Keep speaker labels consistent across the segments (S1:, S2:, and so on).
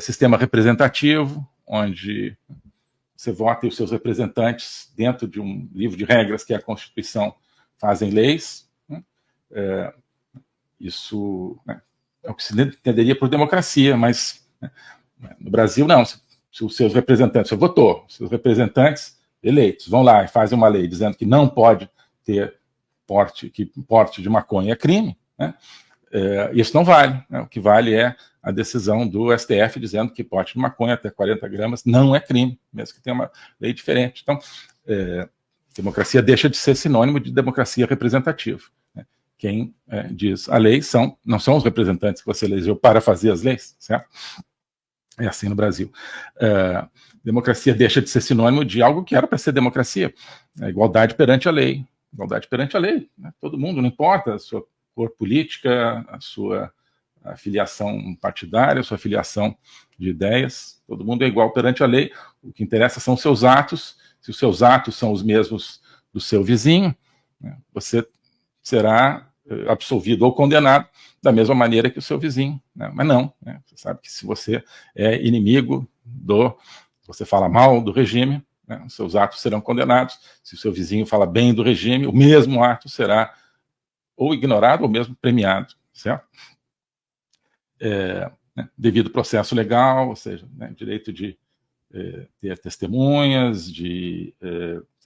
S1: sistema representativo, onde você vota e os seus representantes, dentro de um livro de regras que é a Constituição, fazem leis. Isso é o que se entenderia por democracia, mas no Brasil não. Se os seus representantes, você votou, os seus representantes eleitos vão lá e fazem uma lei dizendo que não pode ter porte de maconha é crime, isso não vale. O que vale é a decisão do STF dizendo que porte de maconha até 40 gramas não é crime, mesmo que tenha uma lei diferente. Então, democracia deixa de ser sinônimo de democracia representativa. Quem diz a lei não são os representantes que você elegeu para fazer as leis, certo? É assim no Brasil. Democracia deixa de ser sinônimo de algo que era para ser democracia. A igualdade perante a lei. Igualdade perante a lei. Todo mundo, não importa a sua cor política, a sua filiação partidária, a sua filiação de ideias. Todo mundo é igual perante a lei. O que interessa são os seus atos. Se os seus atos são os mesmos do seu vizinho, você será absolvido ou condenado da mesma maneira que o seu vizinho, mas não, você sabe que se você é inimigo se você fala mal do regime, os seus atos serão condenados. Se o seu vizinho fala bem do regime, o mesmo ato será ou ignorado ou mesmo premiado, certo? Devido processo legal, ou seja, direito de ter testemunhas, de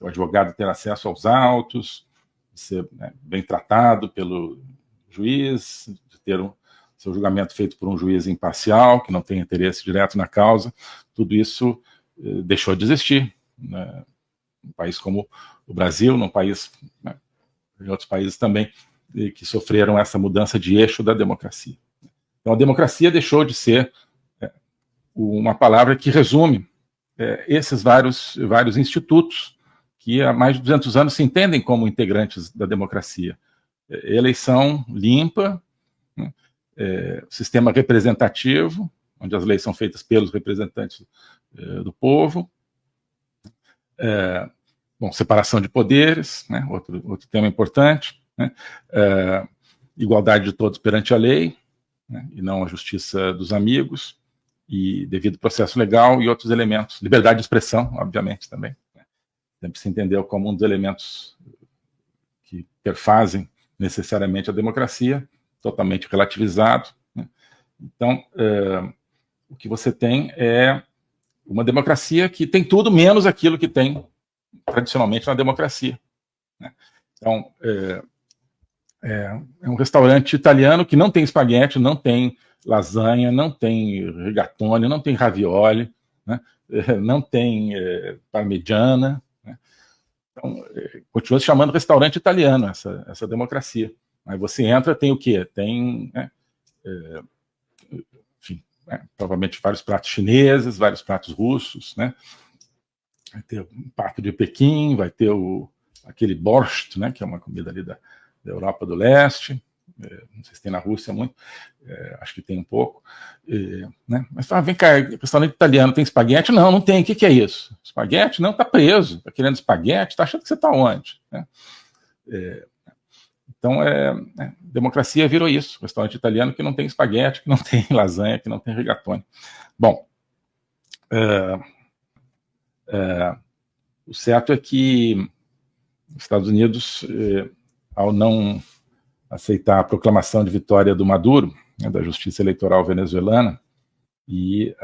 S1: o advogado ter acesso aos autos, de ser bem tratado pelo juiz, de ter seu julgamento feito por um juiz imparcial, que não tem interesse direto na causa. Tudo isso deixou de existir. Num país como o Brasil, em outros países também, que sofreram essa mudança de eixo da democracia. Então, a democracia deixou de ser uma palavra que resume esses vários institutos que há mais de 200 anos se entendem como integrantes da democracia. Eleição limpa, sistema representativo, onde as leis são feitas pelos representantes do povo, separação de poderes, outro tema importante, igualdade de todos perante a lei, e não a justiça dos amigos, e devido processo legal e outros elementos, liberdade de expressão, obviamente, também. Sempre se entendeu como um dos elementos que perfazem necessariamente a democracia, totalmente relativizado. Então, o que você tem é uma democracia que tem tudo menos aquilo que tem tradicionalmente na democracia. Então, é um restaurante italiano que não tem espaguete, não tem lasanha, não tem rigatone, não tem ravioli, não tem parmegiana. Então, continua se chamando restaurante italiano, essa democracia. Aí você entra, tem o quê? Tem, provavelmente vários pratos chineses, vários pratos russos, Vai ter um prato de Pequim, vai ter aquele borscht, que é uma comida ali da Europa do Leste. Não sei se tem na Rússia muito, acho que tem um pouco. Mas vem cá, restaurante italiano tem espaguete? Não tem. O que é isso? Espaguete? Não, está preso. Está querendo espaguete? Está achando que você está onde? Então, democracia virou isso. Restaurante italiano que não tem espaguete, que não tem lasanha, que não tem rigatone. Bom, o certo é que os Estados Unidos, ao não aceitar a proclamação de vitória do Maduro, da Justiça Eleitoral venezuelana, e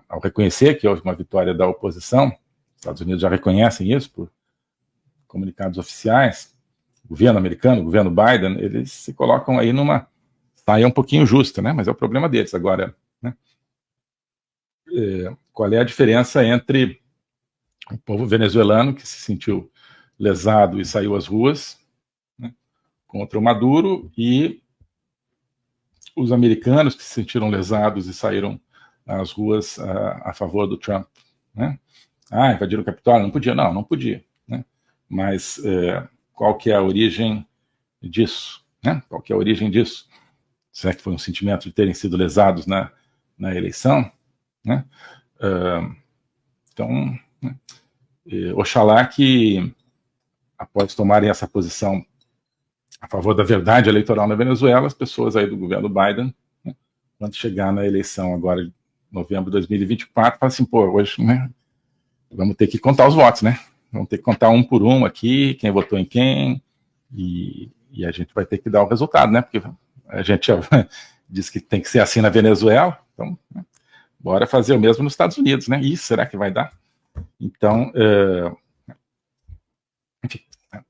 S1: ao reconhecer que houve uma vitória da oposição, os Estados Unidos já reconhecem isso por comunicados oficiais, o governo americano, o governo Biden, eles se colocam aí numa saia um pouquinho justa, mas é o problema deles. Agora, qual é a diferença entre o povo venezuelano, que se sentiu lesado e saiu às ruas, contra o Maduro, e os americanos que se sentiram lesados e saíram às ruas a favor do Trump? Invadiram o Capitólio? Não podia. Não podia. Mas qual que é a origem disso? Qual que é a origem disso? Será que foi um sentimento de terem sido lesados na eleição? Então, oxalá que, após tomarem essa posição a favor da verdade eleitoral na Venezuela, as pessoas aí do governo Biden, quando chegar na eleição agora novembro de 2024, fala assim, pô, hoje, né, vamos ter que contar os votos, né? Vamos ter que contar um por um aqui, quem votou em quem, e a gente vai ter que dar o resultado, né? Porque a gente diz que tem que ser assim na Venezuela, então, né, bora fazer o mesmo nos Estados Unidos, né? E será que vai dar? Então, enfim, né,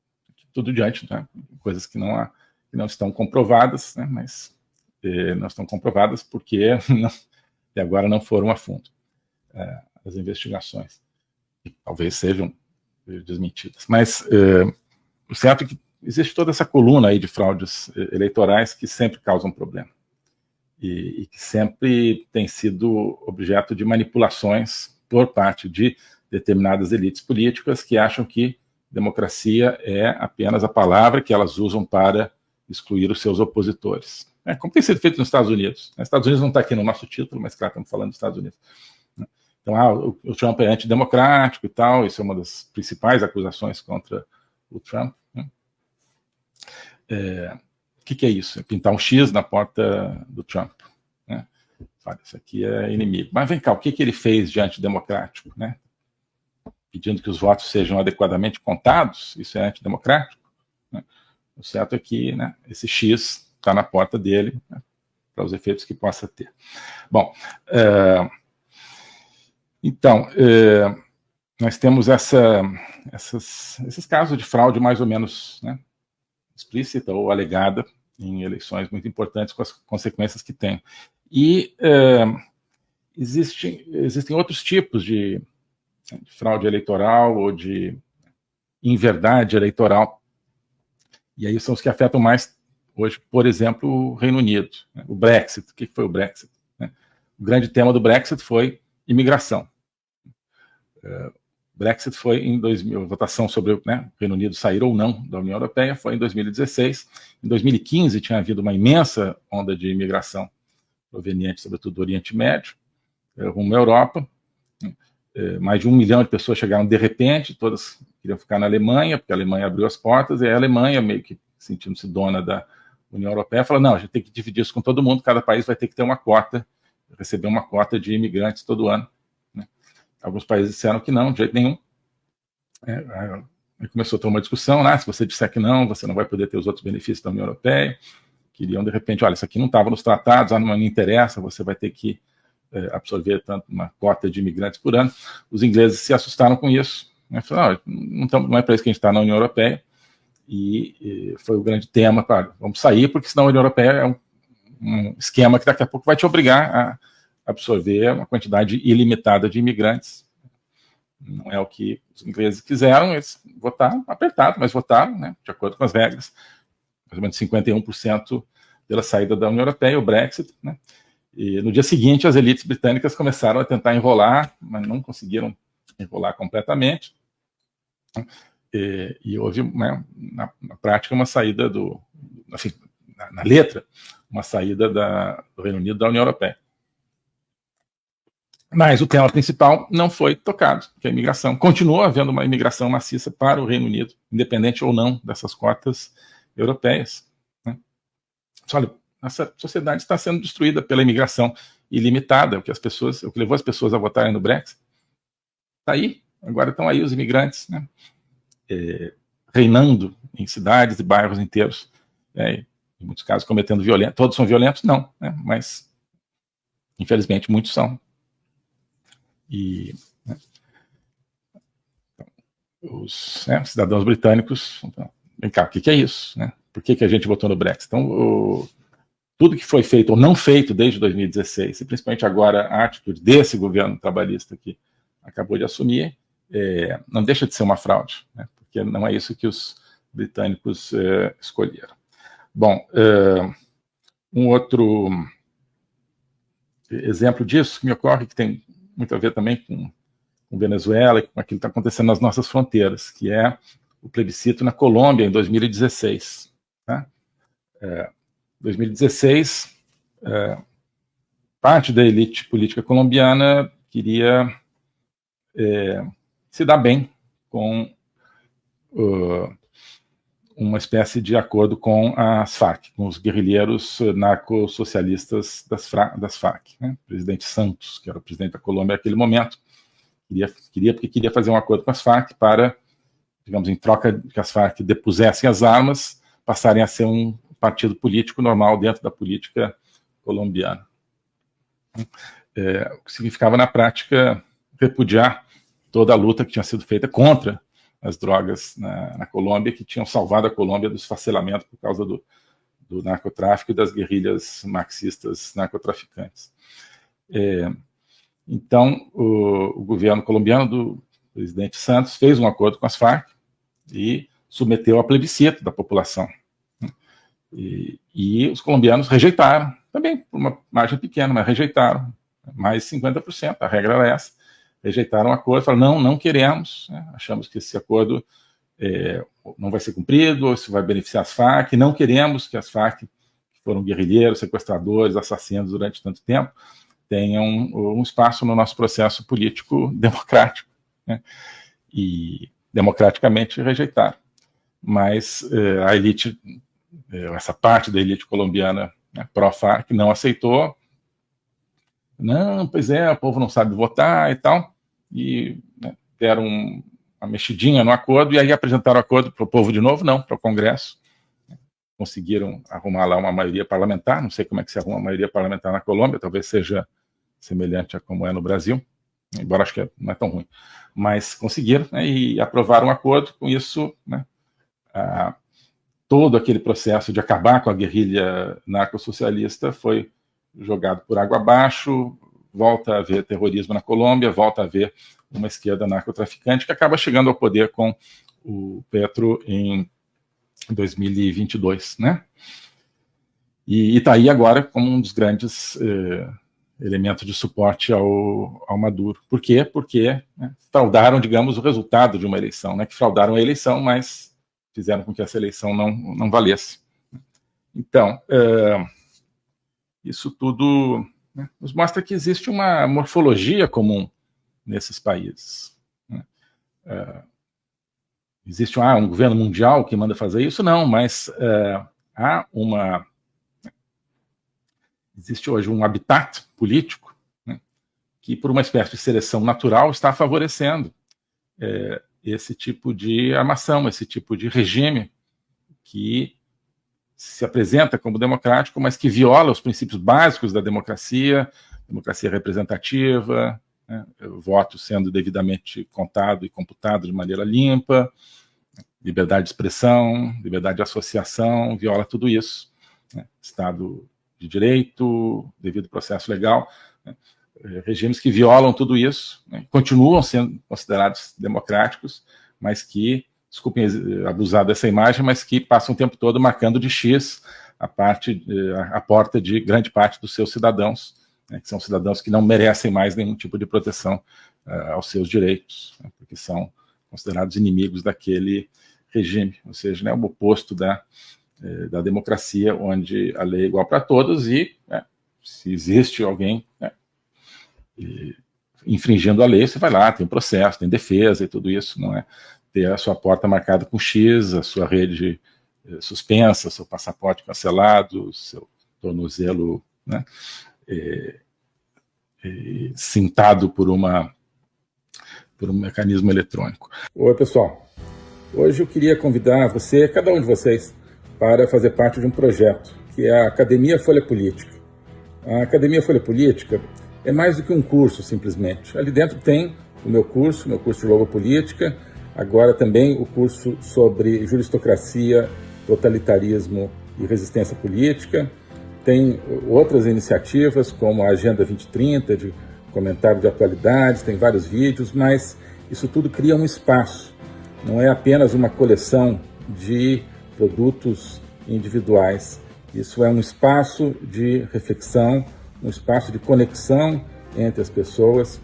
S1: tudo diante, né, coisas que não estão comprovadas, né, mas não estão comprovadas porque até agora não foram a fundo as investigações. Talvez sejam desmentidas. Mas o certo é que existe toda essa coluna aí de fraudes eleitorais que sempre causam problema. E que sempre tem sido objeto de manipulações por parte de determinadas elites políticas que acham que democracia é apenas a palavra que elas usam para excluir os seus opositores. Como tem sido feito nos Estados Unidos. Os Estados Unidos não está aqui no nosso título, mas claro, estamos falando dos Estados Unidos. Então, o Trump é antidemocrático e tal, isso é uma das principais acusações contra o Trump. Né? O que é isso? É pintar um X na porta do Trump. Né? Fala, isso aqui é inimigo. Mas vem cá, o que ele fez de antidemocrático? Né? Pedindo que os votos sejam adequadamente contados, isso é antidemocrático? Né? O certo é que, né, esse X está na porta dele, né, para os efeitos que possa ter. Bom, então, nós temos esses casos de fraude mais ou menos, né, explícita ou alegada em eleições muito importantes com as consequências que tem. E existem outros tipos de fraude eleitoral ou de inverdade eleitoral, e aí são os que afetam mais hoje, por exemplo, o Reino Unido. Né? O Brexit. O que foi o Brexit? Né? O grande tema do Brexit foi imigração. Brexit foi em 2000, a votação sobre, né, o Reino Unido sair ou não da União Europeia foi em 2016. Em 2015 tinha havido uma imensa onda de imigração proveniente, sobretudo do Oriente Médio, rumo à Europa. Mais de 1 milhão de pessoas chegaram de repente, todas queriam ficar na Alemanha, porque a Alemanha abriu as portas, e a Alemanha, meio que sentindo-se dona da União Europeia, falou, não, a gente tem que dividir isso com todo mundo, cada país vai ter que ter uma cota, receber uma cota de imigrantes todo ano. Né? Alguns países disseram que não, de jeito nenhum. Aí começou a ter uma discussão, né? Se você disser que não, você não vai poder ter os outros benefícios da União Europeia. Queriam, de repente, olha, isso aqui não estava nos tratados, não me interessa, você vai ter que absorver tanto uma cota de imigrantes por ano. Os ingleses se assustaram com isso. Né? Falaram, não é para isso que a gente está na União Europeia. E foi o grande tema, claro, vamos sair, porque senão a União Europeia é um esquema que daqui a pouco vai te obrigar a absorver uma quantidade ilimitada de imigrantes. Não é o que os ingleses quiseram, eles votaram apertado, mas votaram, né, de acordo com as regras, mais ou menos 51% pela saída da União Europeia, o Brexit, né? E no dia seguinte, as elites britânicas começaram a tentar enrolar, mas não conseguiram enrolar completamente. E houve, né, na prática, uma saída assim, na letra, uma saída do Reino Unido da União Europeia. Mas o tema principal não foi tocado, que é a imigração. Continua havendo uma imigração maciça para o Reino Unido, independente ou não dessas cotas europeias. Né? Olha, nossa sociedade está sendo destruída pela imigração ilimitada, o que levou as pessoas a votarem no Brexit. Está aí, agora estão aí os imigrantes, né? Reinando em cidades e bairros inteiros, em muitos casos cometendo violência. Todos são violentos? Não, né? Mas infelizmente muitos são. E os cidadãos britânicos, então, vem cá, o que é isso? Né? Por que a gente votou no Brexit? Então, tudo que foi feito ou não feito desde 2016, e principalmente agora a atitude desse governo trabalhista que acabou de assumir, não deixa de ser uma fraude, né? Porque não é isso que os britânicos escolheram. Bom, um outro exemplo disso que me ocorre, que tem muito a ver também com Venezuela e com aquilo que está acontecendo nas nossas fronteiras, que é o plebiscito na Colômbia em 2016. Tá? 2016, parte da elite política colombiana queria se dar bem com uma espécie de acordo com as Farc, com os guerrilheiros narco-socialistas das Farc. Né? O presidente Santos, que era o presidente da Colômbia naquele momento, queria fazer um acordo com as Farc para, digamos, em troca de que as Farc depusessem as armas, passarem a ser um partido político normal dentro da política colombiana. O que significava, na prática, repudiar toda a luta que tinha sido feita contra as drogas na Colômbia, que tinham salvado a Colômbia do esfacelamento por causa do narcotráfico e das guerrilhas marxistas narcotraficantes. Então, o governo colombiano do presidente Santos fez um acordo com as Farc e submeteu a plebiscito da população. E os colombianos rejeitaram, também por uma margem pequena, mas rejeitaram, mais 50%, a regra era essa. Rejeitaram o acordo, falaram, não queremos, né? Achamos que esse acordo não vai ser cumprido, ou isso vai beneficiar as Farc, não queremos que as Farc, que foram guerrilheiros, sequestradores, assassinos durante tanto tempo, tenham um espaço no nosso processo político democrático, né? E democraticamente rejeitaram. Mas a elite, essa parte da elite colombiana, né, pró-Farc, não aceitou. Não, pois é, o povo não sabe votar e tal, e né, deram uma mexidinha no acordo, e aí apresentaram o acordo para o povo de novo, não, para o Congresso. Conseguiram arrumar lá uma maioria parlamentar, não sei como é que se arruma uma maioria parlamentar na Colômbia, talvez seja semelhante a como é no Brasil, embora acho que não é tão ruim, mas conseguiram, né, e aprovaram um acordo. Com isso, né, todo aquele processo de acabar com a guerrilha narcossocialista foi jogado por água abaixo, volta a haver terrorismo na Colômbia, volta a haver uma esquerda narcotraficante que acaba chegando ao poder com o Petro em 2022, né? E está aí agora como um dos grandes elementos de suporte ao Maduro. Por quê? Porque fraudaram, digamos, o resultado de uma eleição, né? Que fraudaram a eleição, mas fizeram com que essa eleição não valesse. Então, isso tudo, né, nos mostra que existe uma morfologia comum nesses países. Né? Existe um governo mundial que manda fazer isso? Não, mas existe hoje um habitat político, né, que, por uma espécie de seleção natural, está favorecendo esse tipo de armação, esse tipo de regime que se apresenta como democrático, mas que viola os princípios básicos da democracia representativa, né, o voto sendo devidamente contado e computado de maneira limpa, liberdade de expressão, liberdade de associação, viola tudo isso, né, Estado de Direito, devido processo legal, né, regimes que violam tudo isso, né, continuam sendo considerados democráticos, mas que, desculpem abusar dessa imagem, mas que passam o tempo todo marcando de X a porta de grande parte dos seus cidadãos, né, que são cidadãos que não merecem mais nenhum tipo de proteção aos seus direitos, né, porque são considerados inimigos daquele regime, ou seja, né, o oposto da democracia, onde a lei é igual para todos e, né, se existe alguém, né, infringindo a lei, você vai lá, tem um processo, tem defesa e tudo isso, não é ter a sua porta marcada com X, a sua rede suspensa, seu passaporte cancelado, seu tornozelo, né, cintado por um mecanismo eletrônico. Oi, pessoal. Hoje eu queria convidar você, cada um de vocês, para fazer parte de um projeto, que é a Academia Folha Política. A Academia Folha Política é mais do que um curso, simplesmente. Ali dentro tem o meu curso de Logopolítica, agora também o curso sobre juristocracia, totalitarismo e resistência política. Tem outras iniciativas, como a Agenda 2030, de comentário de atualidades, tem vários vídeos, mas isso tudo cria um espaço. Não é apenas uma coleção de produtos individuais. Isso é um espaço de reflexão, um espaço de conexão entre as pessoas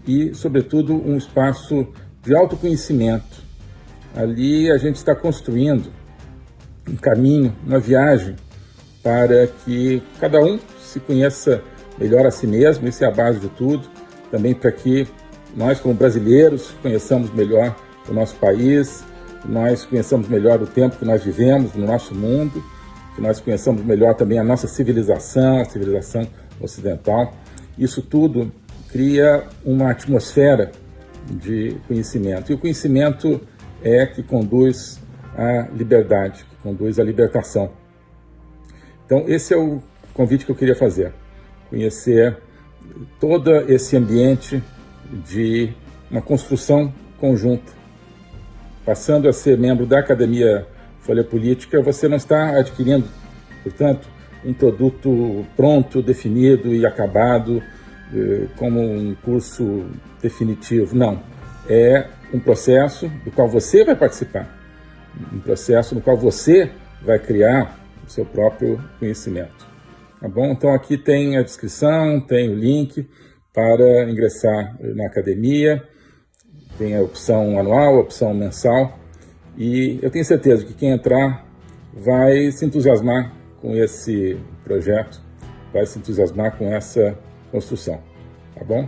S1: e, sobretudo, um espaço de autoconhecimento. Ali a gente está construindo um caminho, uma viagem para que cada um se conheça melhor a si mesmo, isso é a base de tudo, também para que nós, como brasileiros, conheçamos melhor o nosso país, que nós conheçamos melhor o tempo que nós vivemos no nosso mundo, que nós conheçamos melhor também a nossa civilização, a civilização ocidental. Isso tudo cria uma atmosfera de conhecimento. E o conhecimento é que conduz à liberdade, que conduz à libertação. Então, esse é o convite que eu queria fazer. Conhecer todo esse ambiente de uma construção conjunta. Passando a ser membro da Academia Folha Política, você não está adquirindo, portanto, um produto pronto, definido e acabado, como um curso definitivo. Não. É um processo do qual você vai participar. Um processo no qual você vai criar o seu próprio conhecimento. Tá bom? Então aqui tem a descrição, tem o link para ingressar na academia, tem a opção anual, a opção mensal, e eu tenho certeza que quem entrar vai se entusiasmar com esse projeto, vai se entusiasmar com essa construção. Tá bom?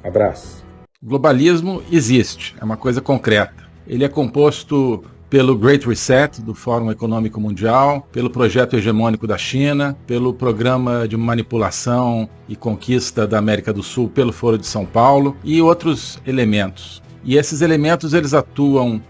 S1: Abraço. O globalismo existe, é uma coisa concreta. Ele é composto pelo Great Reset do Fórum Econômico Mundial, pelo projeto hegemônico da China, pelo programa de manipulação e conquista da América do Sul pelo Foro de São Paulo e outros elementos. E esses elementos eles atuam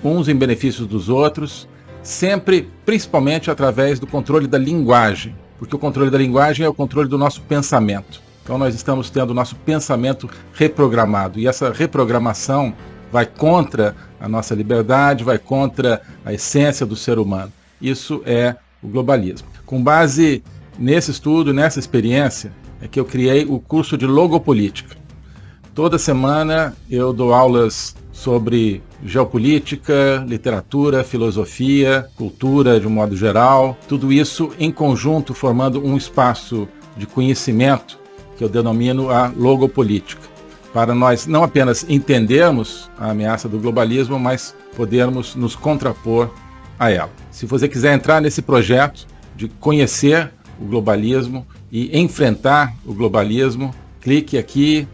S1: uns em benefício dos outros, sempre, principalmente através do controle da linguagem, porque o controle da linguagem é o controle do nosso pensamento. Então nós estamos tendo o nosso pensamento reprogramado, e essa reprogramação vai contra a nossa liberdade, vai contra a essência do ser humano. Isso é o globalismo. Com base nesse estudo, nessa experiência, é que eu criei o curso de Logopolítica. Toda semana eu dou aulas sobre geopolítica, literatura, filosofia, cultura de um modo geral, tudo isso em conjunto formando um espaço de conhecimento que eu denomino a logopolítica, para nós não apenas entendermos a ameaça do globalismo, mas podermos nos contrapor a ela. Se você quiser entrar nesse projeto de conhecer o globalismo e enfrentar o globalismo, clique aqui